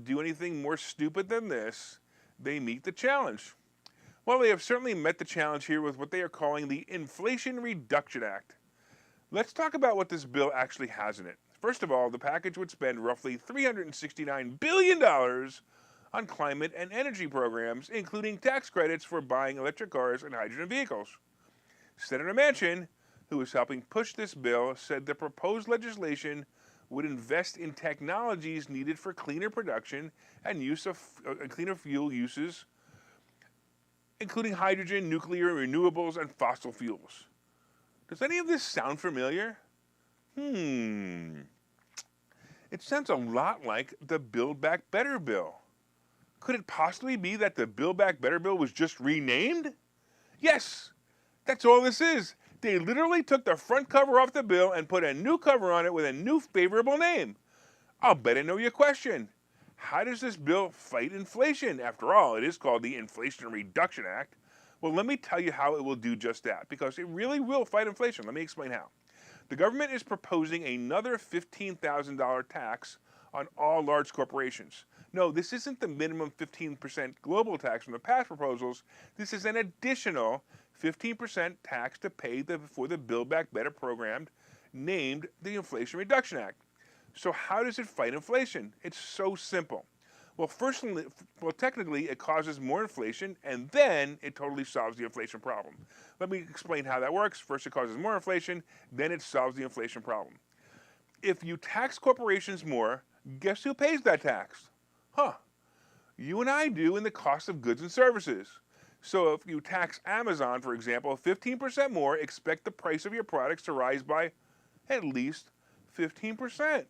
do anything more stupid than this, they meet the challenge. Well, they have certainly met the challenge here with what they are calling the Inflation Reduction Act. Let's talk about what this bill actually has in it. First of all, the package would spend roughly $369 billion on climate and energy programs, including tax credits for buying electric cars and hydrogen vehicles. Senator Manchin, who is helping push this bill, said the proposed legislation would invest in technologies needed for cleaner production and use of cleaner fuel uses, including hydrogen, nuclear, renewables, and fossil fuels. Does any of this sound familiar? It sounds a lot like the Build Back Better bill. Could it possibly be that the Build Back Better bill was just renamed? Yes, that's all this is. They literally took the front cover off the bill and put a new cover on it with a new favorable name. I'll bet I know your question. How does this bill fight inflation? After all, it is called the Inflation Reduction Act. Well, let me tell you how it will do just that, because it really will fight inflation. Let me explain how. The government is proposing another $15,000 tax on all large corporations. No, this isn't the minimum 15% global tax from the past proposals. This is an additional 15% tax to pay for the Build Back Better program named the Inflation Reduction Act. So how does it fight inflation? It's so simple. Well, technically, it causes more inflation, and then it totally solves the inflation problem. Let me explain how that works. First, it causes more inflation, then it solves the inflation problem. If you tax corporations more, guess who pays that tax? You and I do in the cost of goods and services. So if you tax Amazon, for example, 15% more, expect the price of your products to rise by at least 15%.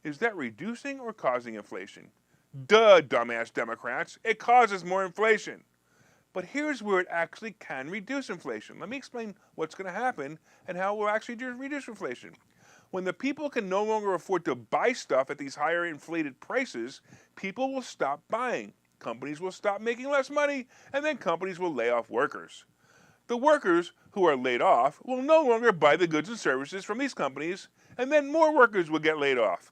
Is that reducing or causing inflation? Duh, dumbass Democrats. It causes more inflation. But here's where it actually can reduce inflation. Let me explain what's going to happen and how it will actually reduce inflation. When the people can no longer afford to buy stuff at these higher inflated prices, people will stop buying. Companies will stop making less money, and then companies will lay off workers. The workers who are laid off will no longer buy the goods and services from these companies, and then more workers will get laid off.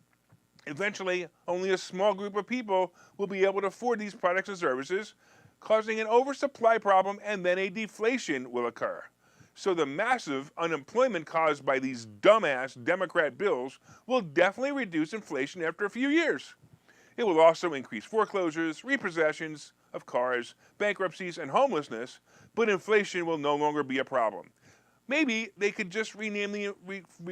Eventually, only a small group of people will be able to afford these products and services, causing an oversupply problem, and then a deflation will occur. So the massive unemployment caused by these dumbass Democrat bills will definitely reduce inflation after a few years. It will also increase foreclosures, repossessions of cars, bankruptcies, and homelessness, but inflation will no longer be a problem. Maybe they could just rename the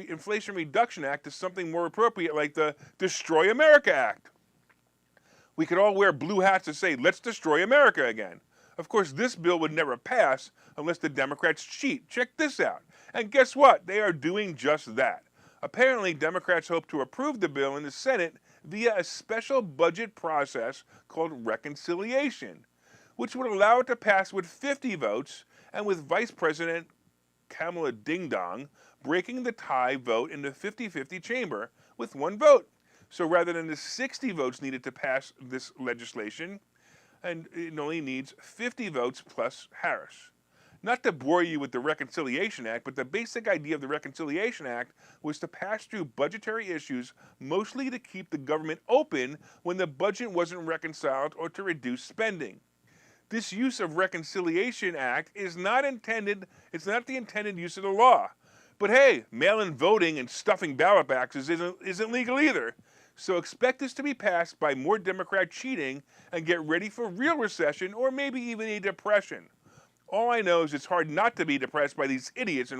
Inflation Reduction Act to something more appropriate, like the Destroy America Act. We could all wear blue hats that say, "Let's destroy America again." Of course, this bill would never pass unless the Democrats cheat. Check this out. And guess what? They are doing just that. Apparently, Democrats hope to approve the bill in the Senate via a special budget process called reconciliation, which would allow it to pass with 50 votes and with Vice President Kamala Ding Dong breaking the tie vote in the 50-50 chamber with one vote. So rather than the 60 votes needed to pass this legislation, and it only needs 50 votes plus Harris. Not to bore you with the Reconciliation Act, but the basic idea of the Reconciliation Act was to pass through budgetary issues mostly to keep the government open when the budget wasn't reconciled or to reduce spending. This use of Reconciliation Act is not the intended use of the law. But hey, mail-in voting and stuffing ballot boxes isn't legal either. So expect this to be passed by more Democrat cheating and get ready for real recession or maybe even a depression. All I know is it's hard not to be depressed by these idiots and